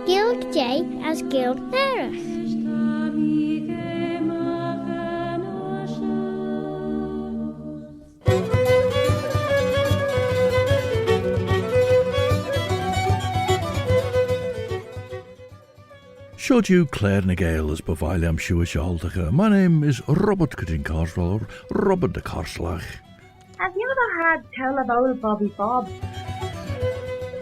Gilg J as Gilg Nerach. Showed you Claare na Gael as Baviliam Shuashaldacha. My name is Robert Cutting Carswell, or Robert the Carslach. Have you ever had Tell of Old Bobby Bob?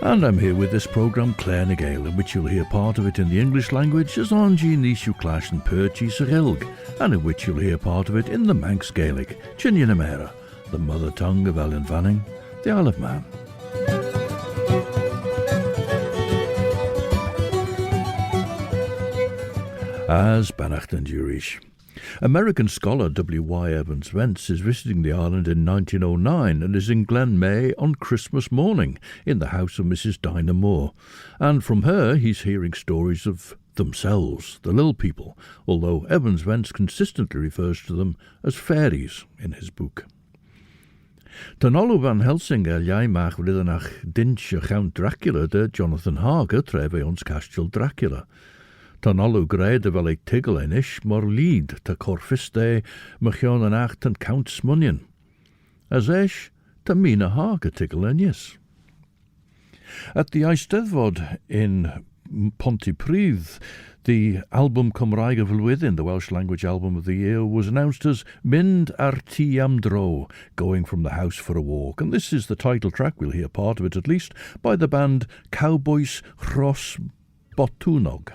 And I'm here with this programme Claare na Gael, in which you'll hear part of it in the English language as Angie Nishu Clash and Perchi Sarilg, and in which you'll hear part of it in the Manx Gaelic, Muinera, the mother tongue of Ellen Vanning, the Isle of Man. As Bannacht and Jurish. American scholar W.Y. Evans Wentz is visiting the island in 1909 and is in Glen Maye on Christmas morning in the house of Mrs. Dinah Moore. And from her he's hearing stories of themselves, the little people, although Evans Wentz consistently refers to them as fairies in his book. Tanolu van Helsing jij mag riddenach dintje Count Dracula de Jonathan Harker treve ons Castle Dracula. Tan alw greid wel ik tigel en ish, maar lead ta corfiste machion en acht en Count Smunion. As ish, ta Mina Harker tigel en yes. At the Eisteddfod in Pontypridd, the album Cymraeg of Llywelyn, the Welsh language album of the year, was announced as Mynd ar Tŷ am Dro, going from the house for a walk. And this is the title track, we'll hear part of it at least, by the band COWBOIS RHOS BOTWNNOG.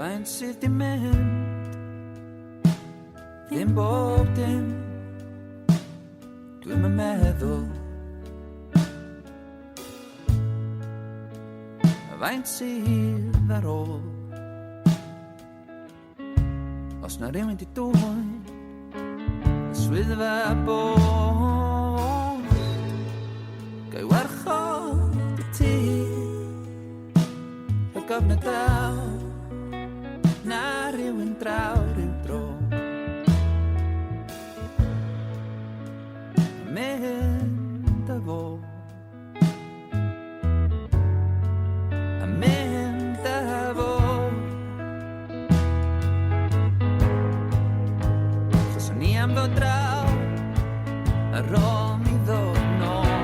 Faint sydd di mynd ddim bob dim dwi'm yn meddwl faint sydd ar ôl os na rhywun di dwyn y swyddfa bod gai warchod y tŷ y gofnod daw na rhywun draw ryw dro mynd â fo a mynd â fo chos o'n i am ddod draw ar ôl mi ddod nôl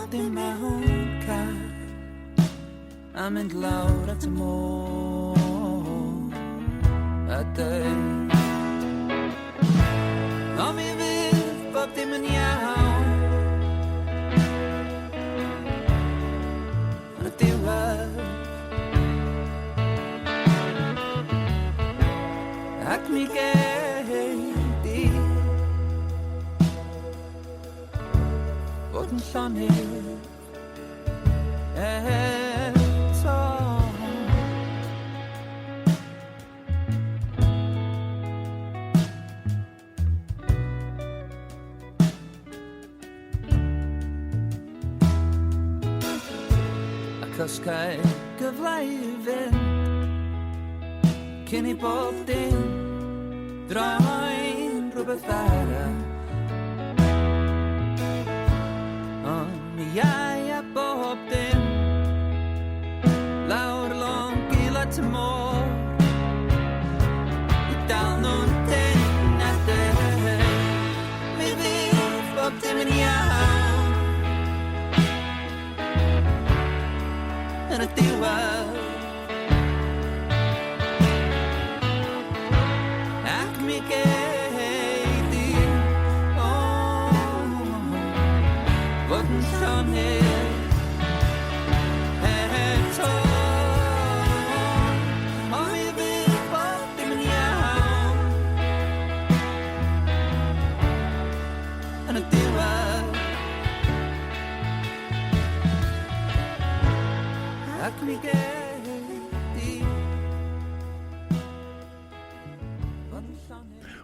dim mewn car a mynd lawr at y môr a dweud o mi fydd bob dim yn iawn yn y diwedd ac mi gei di fod yn llonydd eto ac os gai gyfle i fynd cyn i bob dim droi'n rhywbeth arall mi iau a bob dim lawr long gila ty môr I dal nhw'n dyn a dyn mi fydd bob dim yn iawn yn y diwedd ac mi gei di fod yn llonydd eto o mi fydd bob dim yn iawn yn y diwedd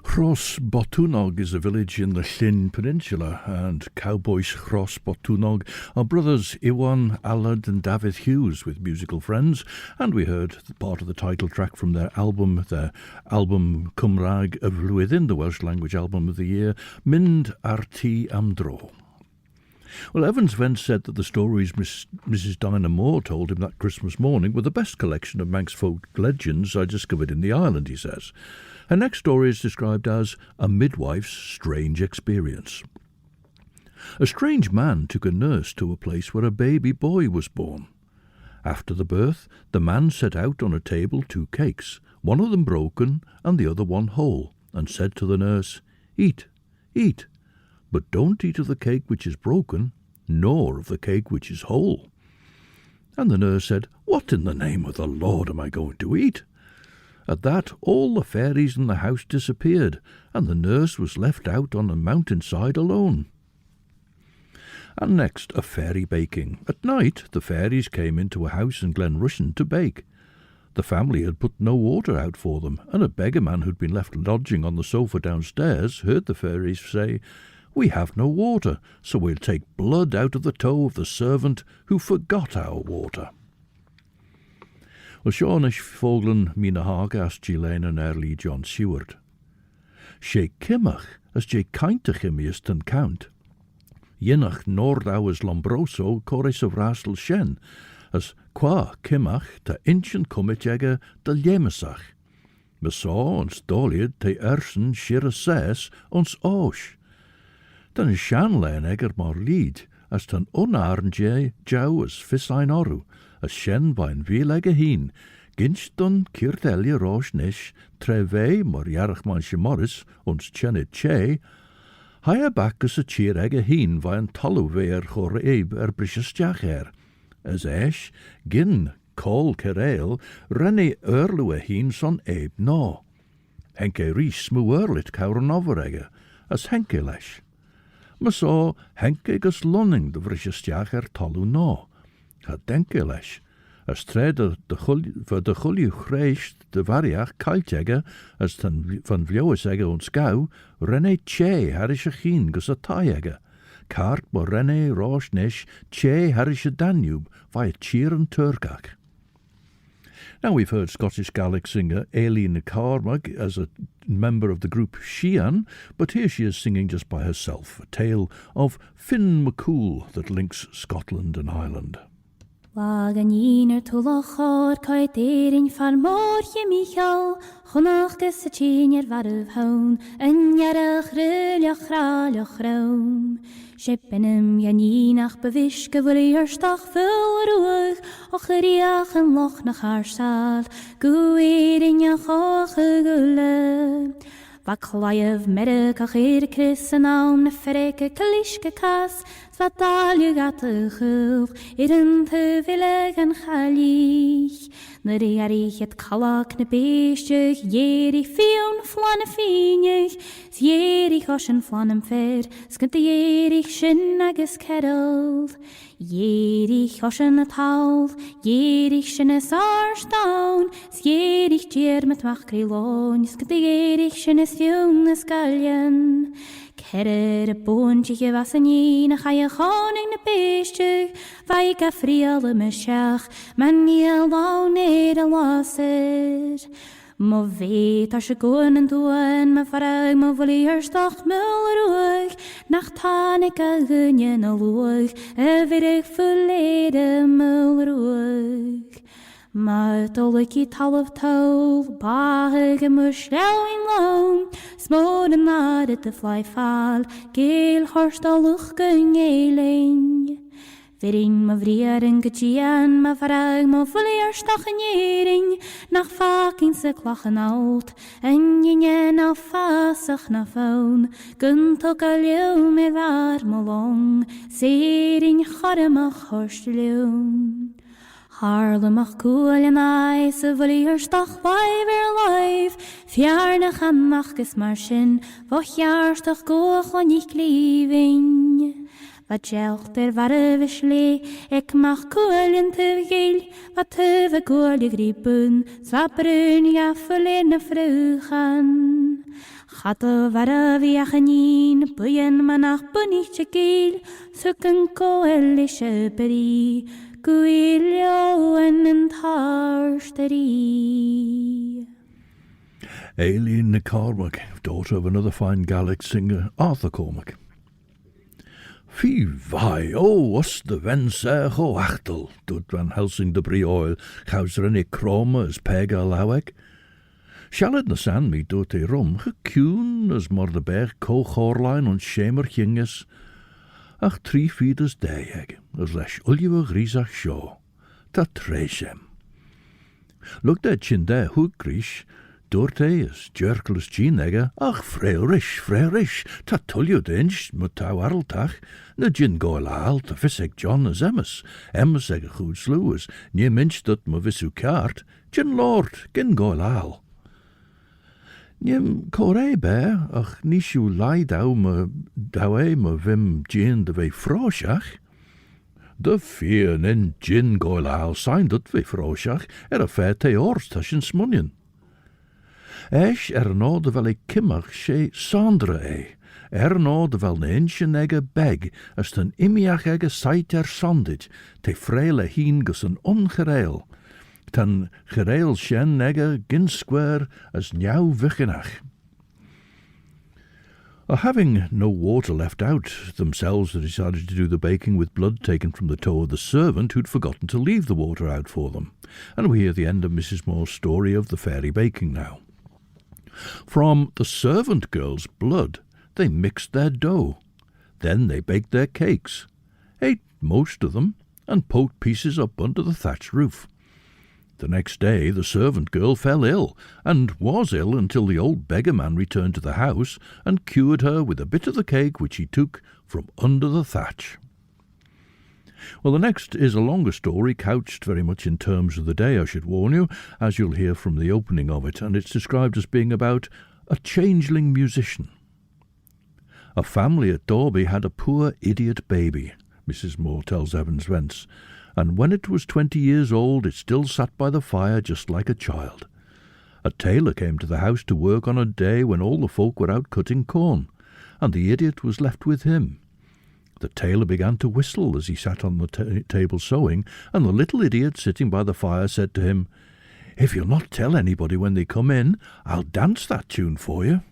RHOS BOTWNNOG is a village in the Llyn Peninsula, and COWBOIS RHOS BOTWNNOG are brothers Iwan, Aled and David Hughes with musical friends, and we heard part of the title track from their album CARMAIG of LLEUWEN, the Welsh language album of the year, Muildheartaich am Dro. Well, Evans Wentz said that the stories Mrs. Dinah Moore told him that Christmas morning were the best collection of Manx folk legends I discovered in the island, he says. Her next story is described as a midwife's strange experience. A strange man took a nurse to a place where a baby boy was born. After the birth, the man set out on a table 2 cakes, one of them broken and the other one whole, and said to the nurse, "Eat, eat, but don't eat of the cake which is broken, nor of the cake which is whole." And the nurse said, "What in the name of the Lord am I going to eat?" At that, all the fairies in the house disappeared, and the nurse was left out on a mountainside alone. And next, a fairy baking. At night, the fairies came into a house in Glen Rushen to bake. The family had put no water out for them, and a beggar man who'd been left lodging on the sofa downstairs heard the fairies say, "We have no water, so we'll take blood out of the toe of the servant who forgot our water." Well, Seanish Foglan Mina Harker as Gilena and Early John Seward. She kimmach as je kaintach imiest and count. Yenach Nordauers Lombroso chorus of Rastel Shen, as qua kimmach ta inchen kummitjegge de Lemesach. Me saw ons dolied te ersen shire ses ons osh. Dan is Shanlein egger mar lied, as tan onarn jou as fisain oru, as shen bain vielegge heen, ginch dun kirtelje roos nish, treve mar jarach manche morris, ons chenit che, haya back as a cheer egge heen, vain talu veer chor eib brishes jacher, as esh, gin, call kereel, renne erlue heen son eib no. Henke ries mu erlit kauren overegge, as henke lesh. Me saw henke gus lonning de brishes jacher talu no. Ha denke leis, as tred de chulju chreist de variach kailtjegge, as van vleuwesegge ons gauw, renne che harische chien gus a taaiegge. Kaart mo renne roos nish che harische Danube, vai chieren Turkach. Now we've heard Scottish Gaelic singer AINE CARMAIG as a member of the group Shean, but here she is singing just by herself, a tale of Finn McCool that links Scotland and Ireland. Wagen jener tulachar kait erin farmorje Michael, chonach ges a tjener varuf hoon, en jarach ruljach raljach raum. Schippenem janinach bewiske wil eerstach veel roeg, och riach en loch nach haar saal, goe erin jach oche gule. Waklajev merkach Chris en naam ne freke klischke kas, wat al je gatte gulf, een te willig en galich. Ne rearich het kalak ne beestjug, jerig fion flanne fienjug, jerig oschen flannen ver, skinte jerig shin agus kerel. Jerig oschen het haal, jerig shin es arstaun, jerig jeer met wachkrilon, skinte jerig shin es fion es galjen. Kerre de boontje was een jene, ga je gewoon in de beestje, waar ik afrielle me schach, maar niet al Nederlandser. Maar weet als je gewoon en doen, maar vraag me wil eerst toch mulroeg, nacht han ik al gunje na loog, en weer ik verleden mulroeg. Maar tolkie half tol, baage me schouwing loon, smoren naar het flyfal, geel horst al luchten jeling. Verin me vrieren getjian, maar vraag me vol eerst nog een jering, nach fucking se klachen oud, en je na fasig na foon, kunt ook al jou me warme long, sering garmach horst leun. Harlemach cool en ice, wil eerst toch live, fjerne gaan machkes marschen, woch jaars toch goch en ik lieving. wat jelcht warwe slee, ik mag koelen te geel, wat te koelie griepen, zwapperun ja verlene vrugen. Gatte warwe jagenien, puyen manach bunichtje keel, sukken koelische peri, EILIDH harsterie. Aileen CARMAIG, daughter of another fine Gaelic singer, Arthur Cormac. Fy vai, was de wens go achtel, doet Van Helsing de Brioil, gaus er any kroma as pega lawek. Shallet na san me doet e rum, gekoen as mor de berg kochorlein on schemer ginges, ach 3 feeders deieg, as lesh uljewe grisach shaw, ta treshem. Look dat chin there hoek grish, Doortees, jerkelus ginegge, ach, freirish, ta tulju dinch, mut tau arltach, na gin goil aal, ta fisseg John as emmes eg a goed slues, nie minch dat ma vissu kaart, gin lord, gin goil aal. Niem coré bear, ach nishu lai dau ma vim gin de ve froshach. De fian in gin goil aal sein dat ve froshach, a fair te ors tashin smunien. Eich no de wel ik kimmach she Sandra no de wel ne inchen egge beg, as ten imiach egge sait sandit, te freile hien gus een ongereil, ten gereil shen egge gin square as njau vichenach. Having no water left out, themselves they decided to do the baking with blood taken from the toe of the servant who'd forgotten to leave the water out for them. And we hear the end of Mrs. Moore's story of the fairy baking now. From the servant girl's blood, they mixed their dough. Then they baked their cakes, ate most of them, and poked pieces up under the thatched roof. The next day the servant girl fell ill, and was ill until the old beggar man returned to the house and cured her with a bit of the cake which he took from under the thatch. Well, the next is a longer story, couched very much in terms of the day, I should warn you, as you'll hear from the opening of it, and it's described as being about a changeling musician. A family at Dorby had a poor idiot baby, Mrs. Moore tells Evans Wentz, and when it was 20 years old it still sat by the fire just like a child. A tailor came to the house to work on a day when all the folk were out cutting corn, and the idiot was left with him. The tailor began to whistle as he sat on the table sewing, and the little idiot sitting by the fire said to him, "If you'll not tell anybody when they come in, I'll dance that tune for you."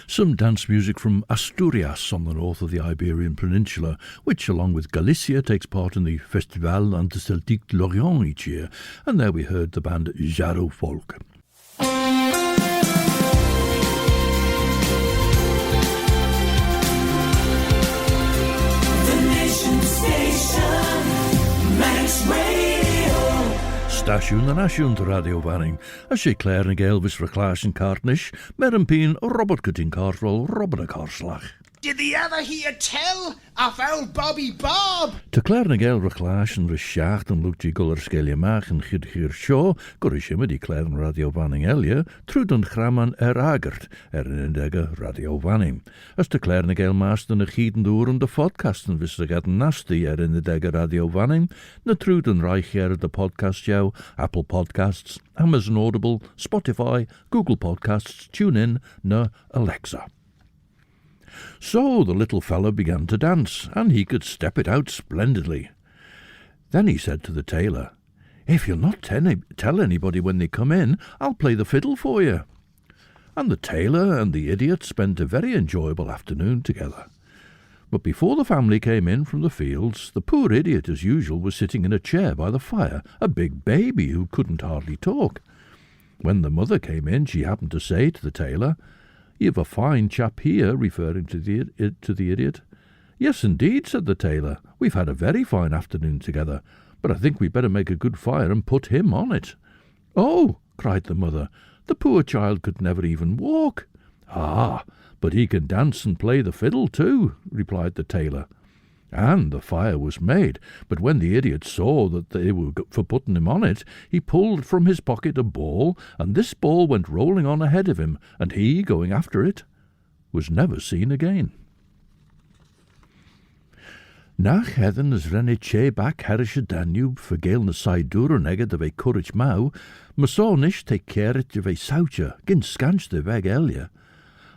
Some dance music from Asturias on the north of the Iberian Peninsula, which, along with Galicia, takes part in the Festival Celtic Countries each year, and there we heard the band XAREU FOLK. The Nation Station, Manx Radio. Stasiwn yn asiwn to Radio Vanning, a sé Claare and Gael vis verklaas in Cartnish, Meran Peen, Robert Cutting Cartrol, Robert a Carslach. Did the ever hear tell of old Bobby Bob? To Claare and Gael verklaas en resjacht en Luigi Guller Skelia Mach en Gidgir Shaw, Gorishima die Claare and Radio Vanning Elia, Truden Graman Agert, in Indega Radio Vanning. As to Claare and Gael master en Gieden door de podcasten vis de gaten nasty in Indega Radio Vanning, na Truden Reicher de podcast jou, Apple Podcasts, Amazon Audible, Spotify, Google Podcasts, TuneIn, na Alexa. So the little fellow began to dance, and he could step it out splendidly. Then he said to the tailor, "If you'll not tell anybody when they come in, I'll play the fiddle for you." And the tailor and the idiot spent a very enjoyable afternoon together. But before the family came in from the fields, the poor idiot, as usual, was sitting in a chair by the fire, a big baby who couldn't hardly talk. When the mother came in, she happened to say to the tailor, "You've a fine chap here," referring to the idiot. "Yes, indeed," said the tailor. "We've had a very fine afternoon together, but I think we'd better make a good fire and put him on it." "Oh," cried the mother, "the poor child could never even walk." "Ah, but he can dance and play the fiddle too," replied the tailor. And the fire was made, but when the idiot saw that they were for putting him on it, he pulled from his pocket a ball, and this ball went rolling on ahead of him, and he, going after it, was never seen again. Nach heden is renne che back Herische Danube for Gael na Saidúranega de ve courage mau, masonish take care it de ve saucha, gin scanch de veg elia.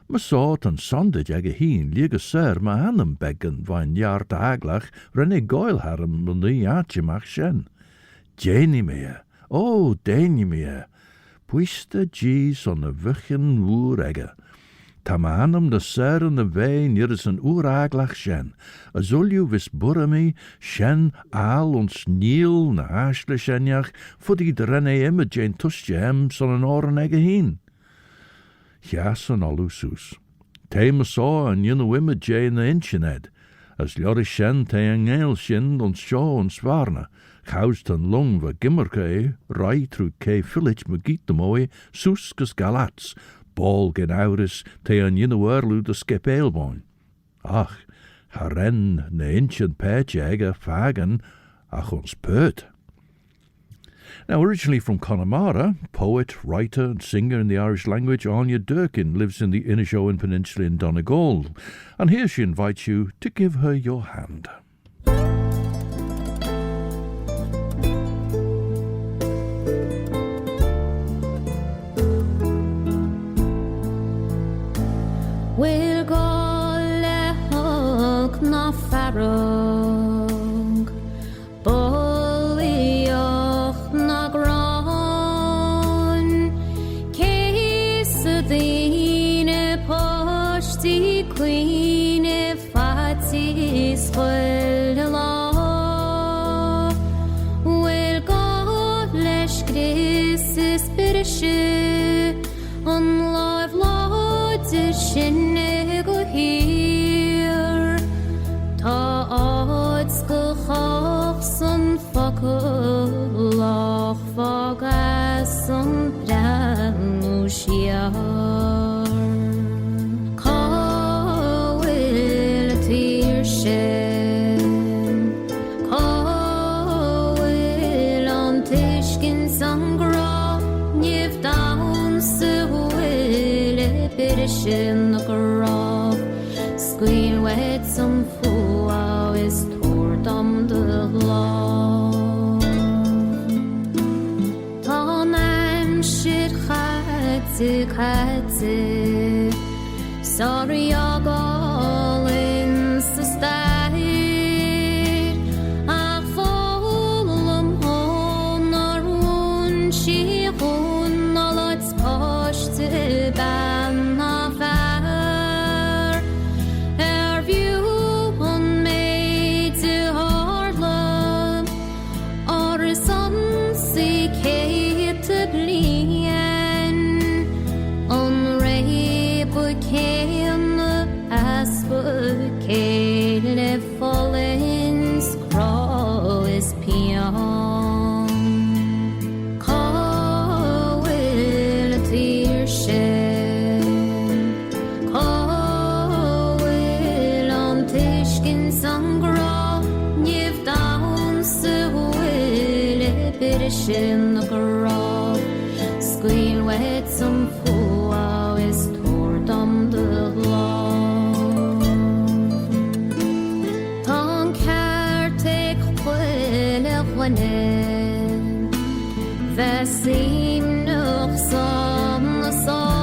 Masort an sondage ag a heen liga sir ma hanam beggan vain jaar ta aglach renne goil haram mundi atjemach shen. Janie mea, oh Danie mea, puiste gees on a vuchen woer egge. Tam hanam de sir an de vein is an oer aglach shen, a zulju vis burami shen aal ons niel na hasle shenjach voor die renne imme jane tusje hem son an oren egge heen. Jas an alusus. Te me saw an yinne wimme jane the inchined, as Ljoris shen te an gael shin on shaw and swarna, chaust an lung va gimmerke, rai through ke village me giet de mooi, suskus galats, ball gen auris te an yinne werlu de skip eelboin. Ach, haren ne inchin peche egge fagen, ach ons pert. Now, originally from Connemara, poet, writer and singer in the Irish language, AINE DURKIN lives in the Inishowen Peninsula in Donegal, and here she invites you to give her your hand. We'll go lehok na farog, bolioch na gron, kesadine poshti queen fati squilala. We'll go lesh grisis birishe on live shin go here ta odds go son fuckloch fogas on branushia call will tear shin call will on tishkin sangra you've down so in the grove, squeen wet some fool is toward on the law. Tonam shit hatzi, sorry, you're all in the style. I fall on our own, she on all its posh to ban. bit sin a gorov. Squeal wet some fua is toward the law. Ton care take one in. The seam no some the song.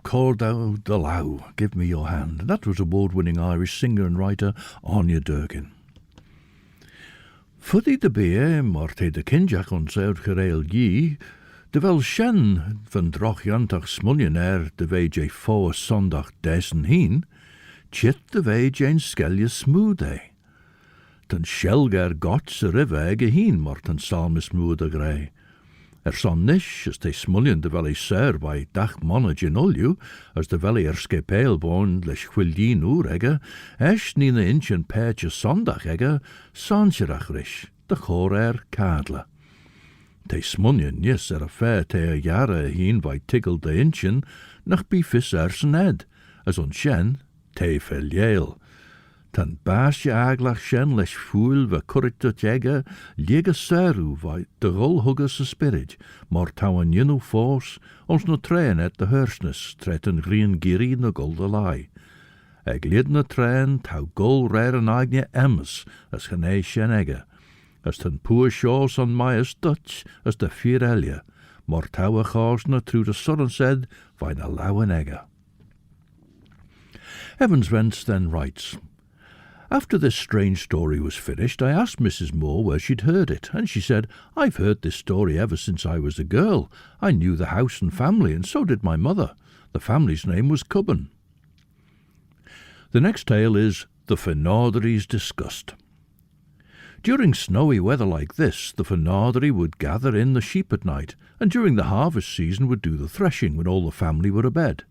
Called out the low, give me your hand. That was award-winning Irish singer and writer Aine Durkin. Fuddy de Tabhair, Morte de Kinjach on XAREU de wel shen van drochjantach smuljenair de VJ voor zondag desen heen, chit de VJ een skelje smoede. Ten shelger gots a river geheen, mort een salmis moede grey. Son nish, as they smullion de valley sir by dach monage in ulju, as de valley erskepeel born lesh chwildien egge, esh nina inch en perche sondach egge, sancherach rish, de chor kadle. They smullion, yes, a fair te a jare heen by tiggle de inchen, nach be fis ersen ed, as on shen, te fel yale. Tan baasje aglach shen lesh fuil va curricta jega, liega seru vai de rol huggas a spirit, mor tawan yinu force, ons no train at de hersnes, tretten green giri na golda lai. Eg lid na train, tau gol rare an agne emmes, as genei shen egge, as tan poor shaws on my as Dutch, as de vier elia, mor tau a chars na through the sun said, vai na LLEUWEN egge. Evans Wentz then writes, after this strange story was finished, I asked Mrs. Moore where she'd heard it, and she said, I've heard this story ever since I was a girl. I knew the house and family, and so did my mother. The family's name was Cubban. The next tale is The Finarderies Discussed. During snowy weather like this, the Finardery would gather in the sheep at night, and during the harvest season would do the threshing when all the family were abed.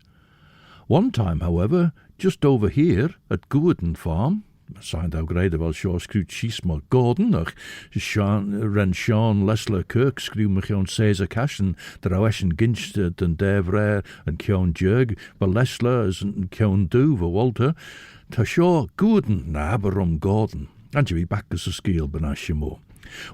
One time, however, just over here at Gordon Farm, signed out great wel Shaw screw cheese maar Gordon, ach ren Sean Lesler Kirk screw me gewoon Caesar Cashen, der Oeschen Ginst den Devre and Kion Jurg, but Lesler as Kion Du for Walter, ta Shaw Gordon na Aberum Gordon, and you be back as a skill benashimo.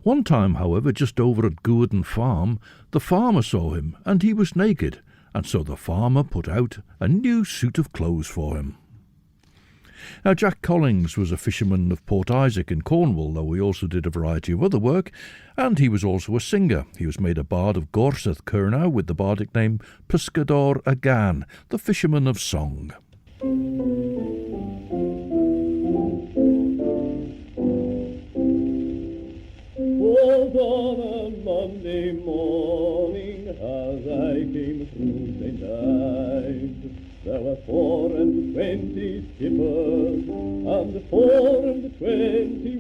One time, however, just over at Gordon Farm, the farmer saw him, and he was naked, and so the farmer put out a new suit of clothes for him. Now, Jack Collings was a fisherman of Port Isaac in Cornwall, though he also did a variety of other work, and he was also a singer. He was made a bard of Gorseth Curnow with the bardic name Pescador Agan, the fisherman of song. Was on a Monday morning as I came through St Ives. There were 24 skippers and 24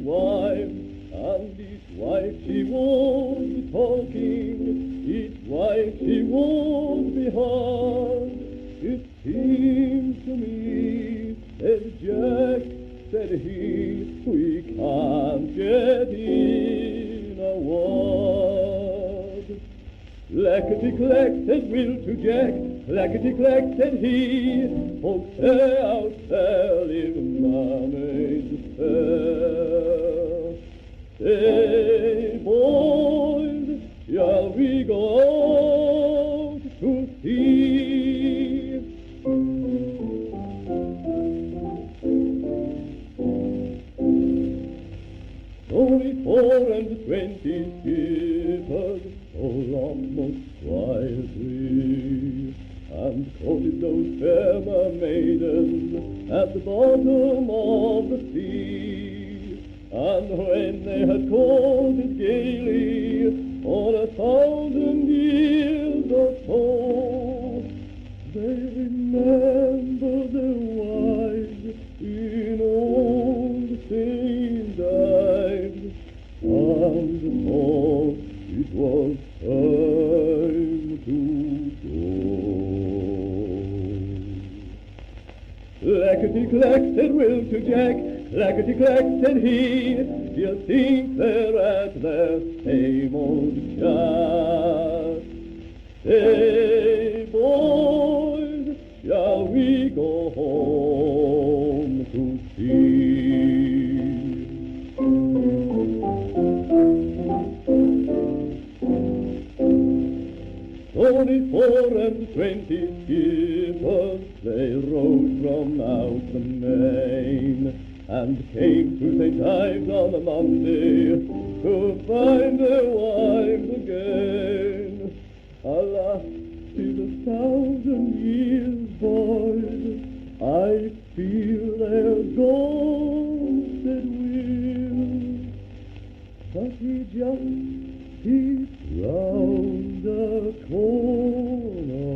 wives, and each wife she would be talking, each wife she would be hard. It seems to me, said Jack, said he, we can't get in a word. Clackety-clack, said Will to Jack, clackety-clack, said he, folks say out there live mermaids fair. Say, boys, shall we go wild tree, and courted those fair maidens at the bottom of the sea. And when they had courted gaily for 1,000 years or so, they remembered their wives in old St Ives, and thought it was time to go. Clackety-clack said Will to Jack, clackety-clack said he, d'ye think they're at their same old chat? Say, boys, shall we go home to see? 24 and 20 skippers, they rode from out the main, and came to St Ives on a Monday to find their wives again. Alas, 'tis 1,000 years, boys, I feel they're gone, said Will, but he just peeped round the corner,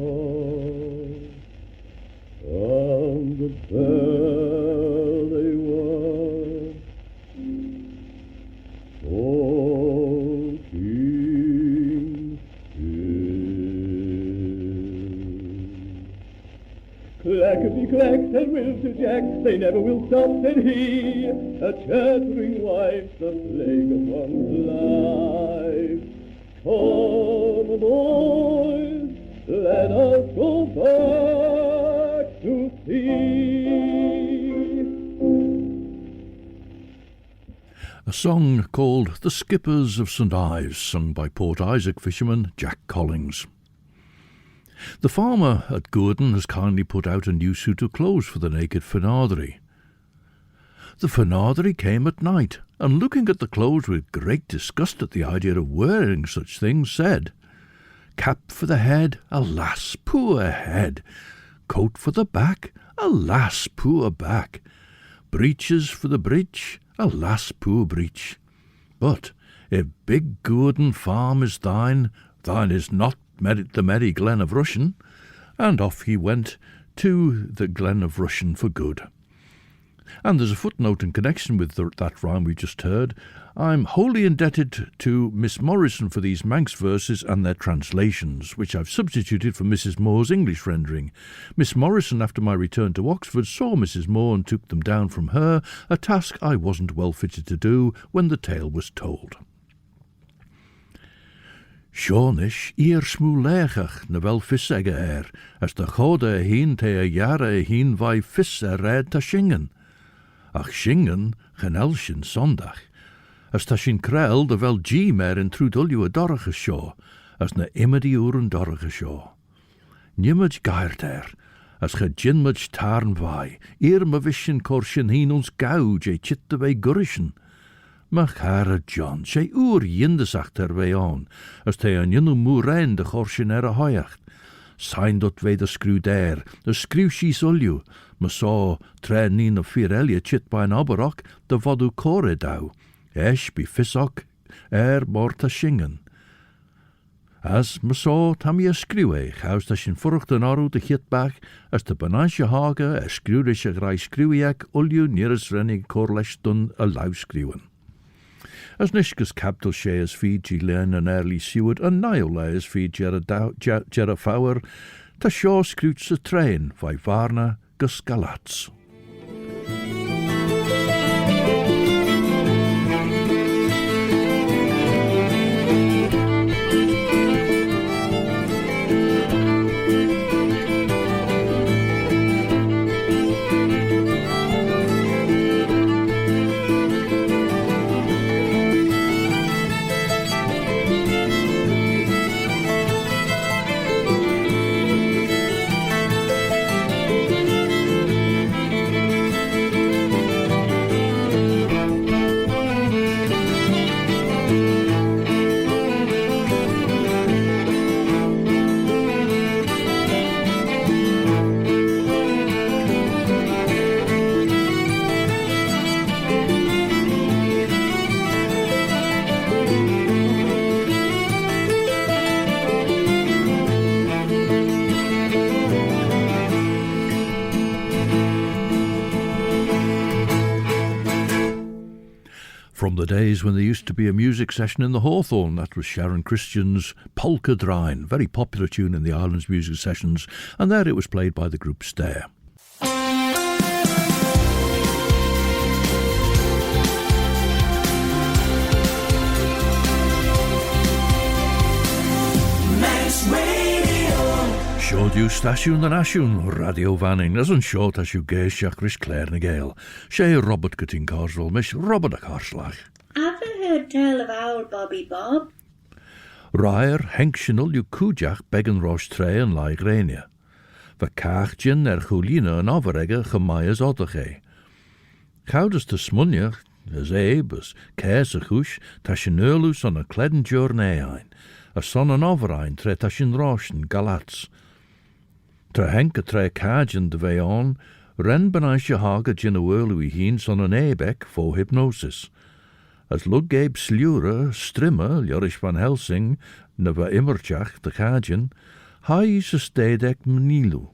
and there they were, talking still. Clackety-clack said Will to Jack, they never will stop, said he, a chattering wife's the plague of one's life. Come, boys, let us go back to sea. A song called The Skippers of St Ives, sung by Port Isaac fisherman Jack Collings. The farmer at Gordon has kindly put out a new suit of clothes for the naked Fenardry. The Fenardry came at night, and looking at the clothes with great disgust at the idea of wearing such things, said, "Cap for the head, alas, poor head! Coat for the back, alas, poor back! Breeches for the breech, alas, poor breech! But if big Gordon farm is thine, thine is not the merry Glen of Rushen," and off he went to the Glen of Rushen for good. And there's a footnote in connection with that rhyme we just heard. I'm wholly indebted to Miss Morrison for these Manx verses and their translations, which I've substituted for Mrs. Moore's English rendering. Miss Morrison, after my return to Oxford, saw Mrs. Moore and took them down from her, a task I wasn't well fitted to do when the tale was told. Seanish i'r smwlechach na fel fissege as de chode heen te a jare heen vai fisse red ta shingen. Ach shingen genelshin sondag, as ta shin krel de vel G mer in trudulju a dorige shaw, as na immedi uren dorige shaw. Nimmage gaert as ge jinmage tarn vai, eer me vishin korshin heen ons gauw je chitte bij gurishin. Mach hare John, sé oer jindesach ter wei aan, as te an jinnu moerein de chorshin a hoyacht. Sein dot wei de screw der, de screw she solju, me saw tre nien of 4 elje chit by an oberok, de vodu core dau, esch bi fissok, morta shingen. As me saw tam je screw haus da shin furcht an aru de hitbach, as de banansje hage, screwrische grij screwiak, ulju nieres rennig corlesh dun a lau screwen. As nishkas capital she as feed G len an early seward, and nile as feed Jera Fower, ta shaw scroots a train, vai varna gus galats. the days when there used to be a music session in the Hawthorn. That was Sharon Christian's Polka Drine, very popular tune in the Islands music sessions, and there it was played by the group STAA. Siod yw stasiwn yn asiwn, Radio Fanning, as yn siod as yw geisiach rys Claare na Gael. She Robert gytyn Carswell, mish Robert a Carslach. Have you heard tell of our Bobby Bob? Rhaer hencsiynol yw cwdiach began RHOS tre yn lai grenia. Fy cachgyn chwlina yn oferega chymai as odach e. Chawdas ta smwniach, as as caes a chwys, ta synylws on a cledyn journeain, a son an overain tre ta syn RHOS yn galats. Tra henk a tre cajin de veon, ren benais je haga gin a whirlu I heen son an ebec for hypnosis. As lug gabe slura, strimmer, Jorish van Helsing, na va immerchach de cajin, hai se stedek mnilu.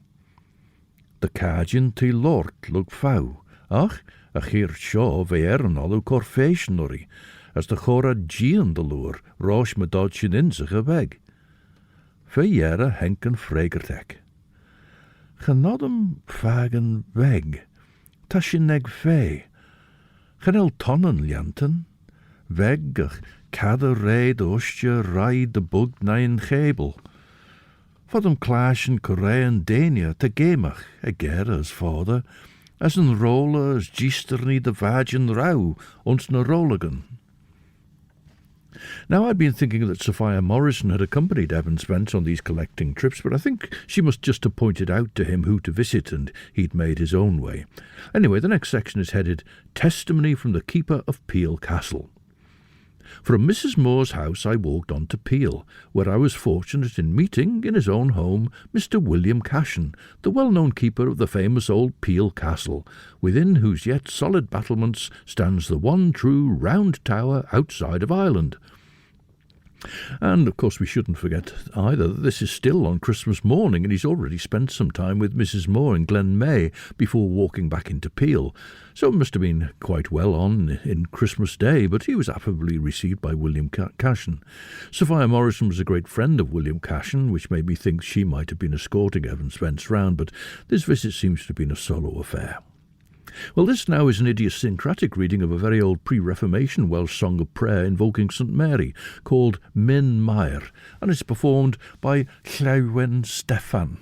De cajin te lord lug fau, ach, a chir shaw ve ernolu corfeishnori, as de chora gian de lure, rosh me dodgin in zich a weg. Fe jere henken fregertek. Genodem vagen weg, tashin neg fe. Genel tonnen lianten, weg ach kader reid ostje ride de bug nain gebel. Vodem clashen Korean denia te gemach, a gere as vader, as een roller as gisterny de vagin rauw, ons na rolligan. Now, I'd been thinking that Sophia Morrison had accompanied Evans Wentz on these collecting trips, but I think she must just have pointed out to him who to visit, and he'd made his own way. Anyway, the next section is headed Testimony from the Keeper of Peel Castle. From Mrs. Moore's house I walked on to Peel, where I was fortunate in meeting, in his own home, Mr. William Cashen, the well-known keeper of the famous old Peel Castle, within whose yet solid battlements stands the one true round tower outside of Ireland. And, of course, we shouldn't forget either that this is still on Christmas morning, and he's already spent some time with Mrs. Moore in Glen Maye before walking back into Peel. So it must have been quite well on in Christmas Day, but he was affably received by William Cashen. Sophia Morrison was a great friend of William Cashen, which made me think she might have been escorting Evans Wentz round, but this visit seems to have been a solo affair. Well, this now is an idiosyncratic reading of a very old pre-Reformation Welsh song of prayer invoking St Mary, called Min Mair, and it's performed by LLEUWEN Steffan.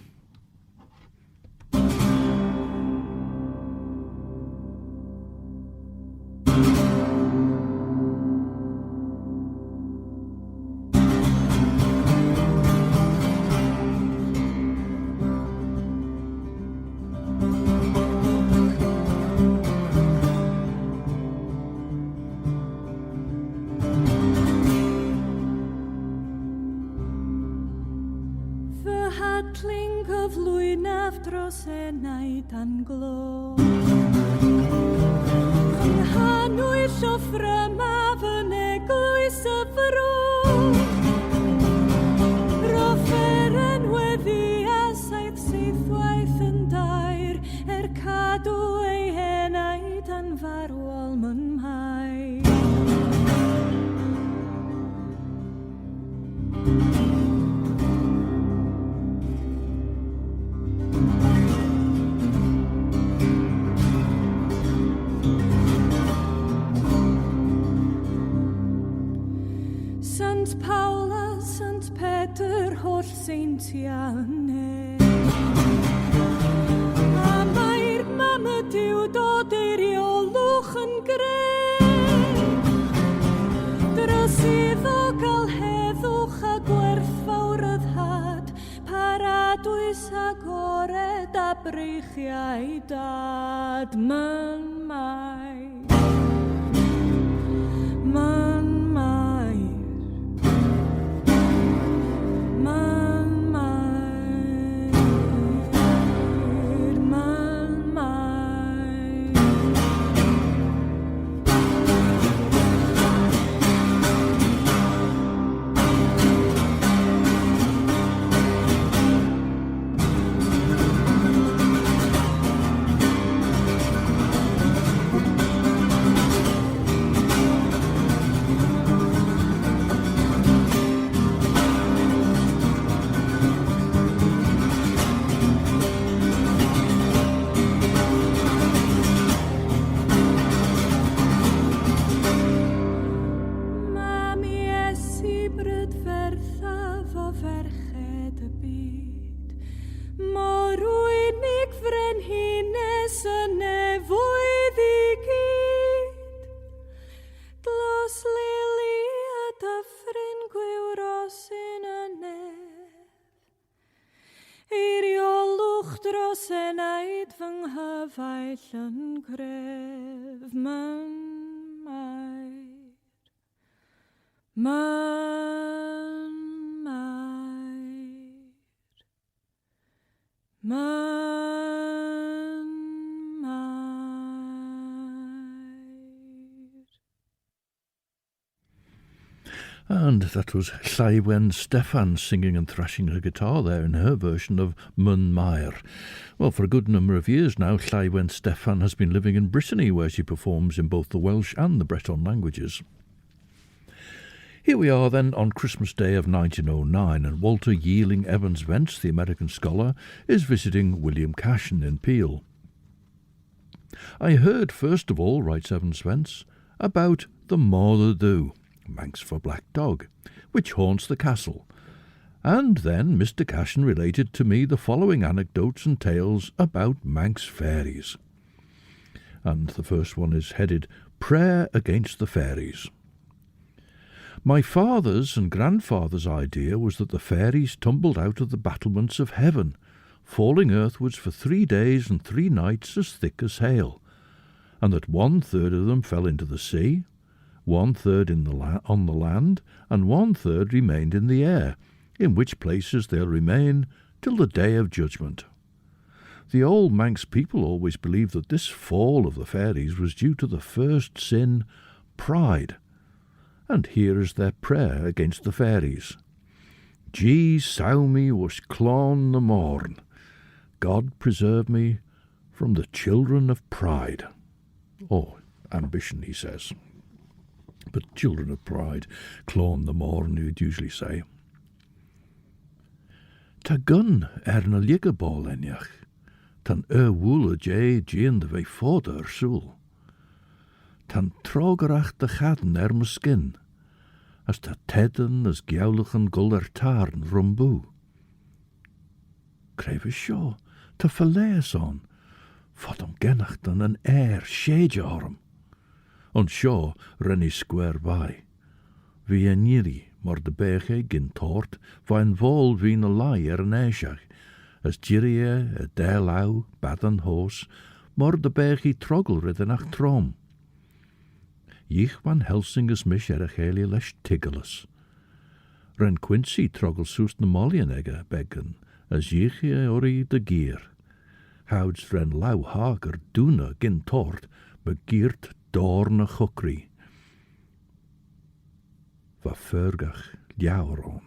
en hines ne void I gyd. Glas lili a dyffryn gwywros yn y nef. Eiriolwch dros en aid fy nghyfaill yn gref. Man mair. Man mair. Man mair. And that was Llywelyn Steffan singing and thrashing her guitar there in her version of Mun Mair. Well, for a good number of years now, Llywelyn Steffan has been living in Brittany, where she performs in both the Welsh and the Breton languages. Here we are then on Christmas Day of 1909, and Walter Yealing Evans Wentz, the American scholar, is visiting William Cashen in Peel. I heard, first of all, writes Evans Wentz, about the Morddw, Manx for black dog, which haunts the castle. And then Mr. Cashen related to me the following anecdotes and tales about Manx fairies. And the first one is headed, Prayer Against the Fairies. My father's and grandfather's idea was that the fairies tumbled out of the battlements of heaven, falling earthwards for 3 days and 3 nights as thick as hail, and that 1/3 of them fell into the sea, 1/3 on the land, and 1/3 remained in the air, in which places they'll remain till the day of judgment. The old Manx people always believed that this fall of the fairies was due to the first sin, pride. And here is their prayer against the fairies. Gee sow me was clon the morn. God preserve me from the children of pride. Or ambition, he says. But children of pride, clon the morn, you'd usually say. Ta gun na ligabol enjach, tan woola jay jean de vei foder soel. Tan trogerach de gaden my skin, as ta tedden as giaulichen guller tarn rumboe. Creve sjo, ta verlees on, fodom gennach dan an shade arm. On sjo renny square by. Wie en niri, maar de berge gin toort, van vol wie een lai an eishach, as jirie a derlau, bad an hoos, maar de berge trogel riddenach trom. Jich van Helsingers mish eracheli lesh tiggelus. Ren Quincy trogel soest na mollienegge beggen, as jichie ori de gier. Houds ren Lau Harker doene gin toort, begiert doorne chukri. Va furgach ljauron.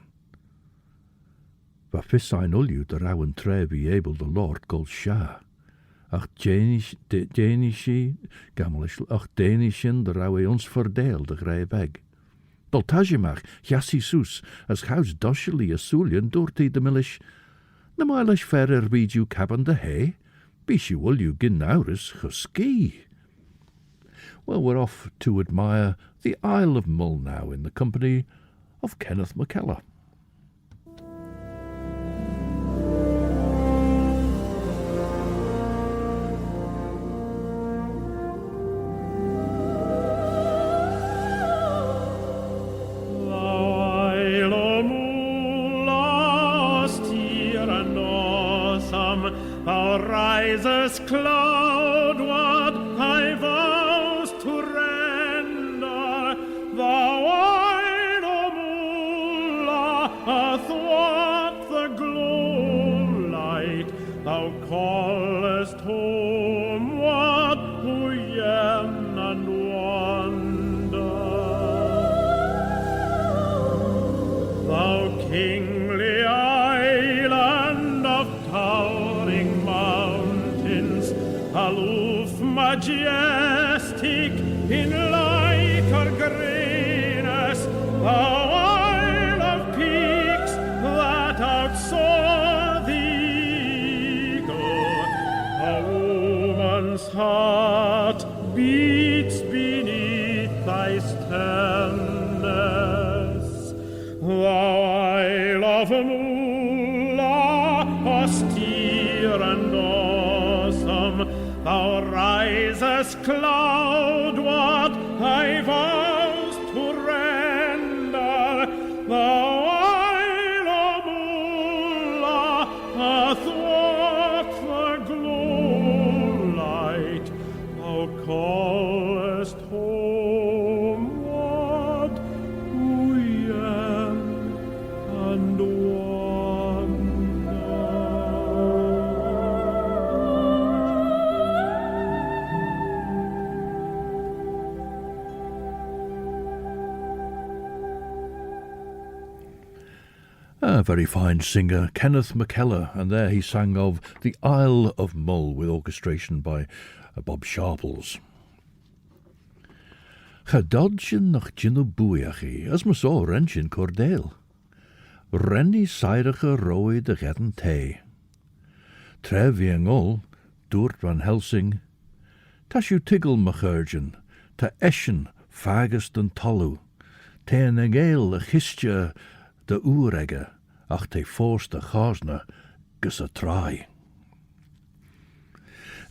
Va fissain ulju de rauwen trevi able de Lord gol sha. Ach Danishin de rauwe ons verdeel de grij beg. Doltajimach, jassi soes, as houds dosheli a soulien doorti de millish. Na mailish ferrer read you cabin de hay, bish you will you ginauris chuski. Well, we're off to admire the Isle of Mull now in the company of Kenneth McKellar. Rises cloudward, high vows to render. Thou Isle o Mulla, athwart the glow light, thou callest homeward, who yearn and wonder. Thou kingly island of towering mountains, aloof, majestic, in light or greyness, thou isle of peaks that outsoar the eagle, a woman's heart beats beneath thy sternness. Thou Isle of Mulla, austere and awesome, thou risest cloudward, thy vows to render, thou Isle of Mulla, athwart the glow light, thou callest homeward to yen and A very fine singer, Kenneth McKellar, and there he sang of the Isle of Mull with orchestration by Bob Sharples. Chadodjin nach Gino Buiachi, as ma saw Renchin Cordale. Renny Seirige Roy de Gedden Tay. Treviang ol, Doort van Helsing. Tashu Tiggle Machurgen, Ta Eschen, Fagest and Tollu. Tean a Gael, a Chistja, de Oeregge, ach te force de Chasna, gus a try.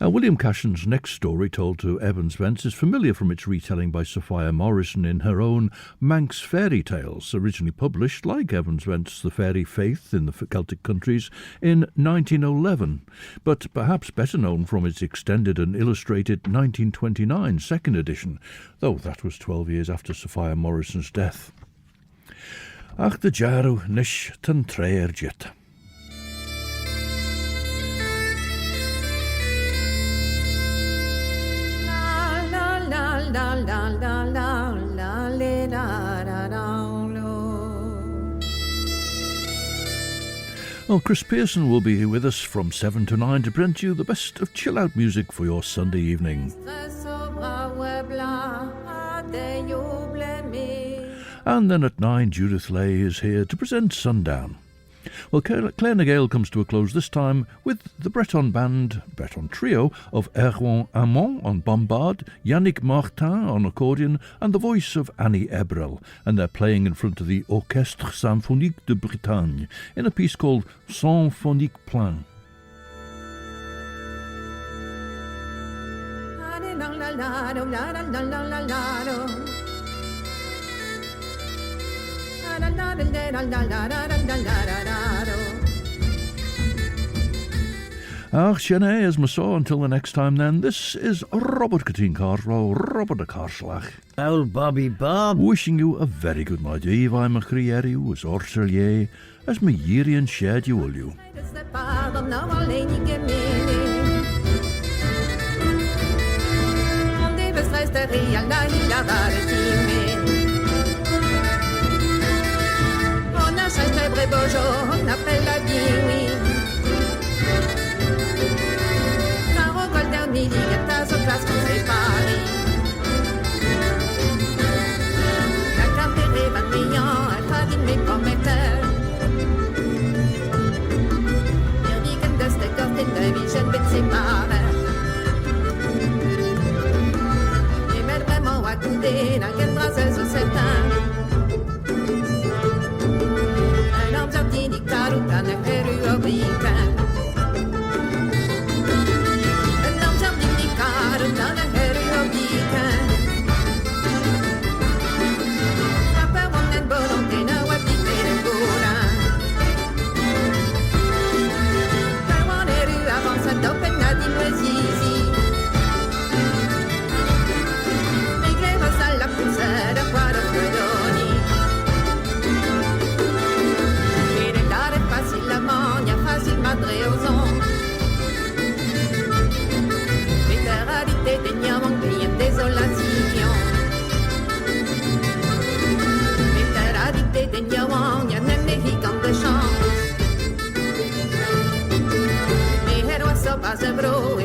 William Cashen's next story, told to Evans Wentz, is familiar from its retelling by Sophia Morrison in her own Manx fairy tales, originally published, like Evans Wentz, The Fairy Faith in the Celtic Countries, in 1911, but perhaps better known from its extended and illustrated 1929 second edition, though that was 12 years after Sophia Morrison's death. Ach de jaru nish tan treer jet. Well, Chris Pearson will be here with us from 7 to 9 to present you the best of chill-out music for your Sunday evening. And then at 9, Judith Lay is here to present Sundown. Well, Claire and Gael comes to a close this time with the Breton trio of Erwan Amon on bombard, Yannick Martin on accordion, and the voice of Annie Ebrel, and they're playing in front of the Orchestre Symphonique de Bretagne in a piece called Symphonique Plein. Ach, Shanae, as ma saw, until the next time then, this is Robert Kateen Carslow, Robert de Carslach. Old Bobby Bob. Wishing you a very good night. Eve, I'm a crieriu, as Orselier, as me Yirian shared you all you. Très vrai bojo, on appelle la vie, oui. T'as récolté un midi, t'as ce place qu'on s'est Paris. La carte est réveillant, elle t'a dit mes prometteurs. Ihr wiegen das der Gott in der Vision mit séparés. Et mais vraiment à couder, la gueule braseuse au septembre. Caruta na XAREU FOLK. En dan zat ik die caruta na XAREU FOLK. Papa won en volonté na wapite de gora. Taiwan XAREU avance à dopen na di noisizi. Migreva sa la pulsera quadra fredoni. Facile madré aux ondes. Littéralité des niamants qui en désolation. Littéralité des niamants, y'a même des hicans de chance. Mais héros sont pas un bro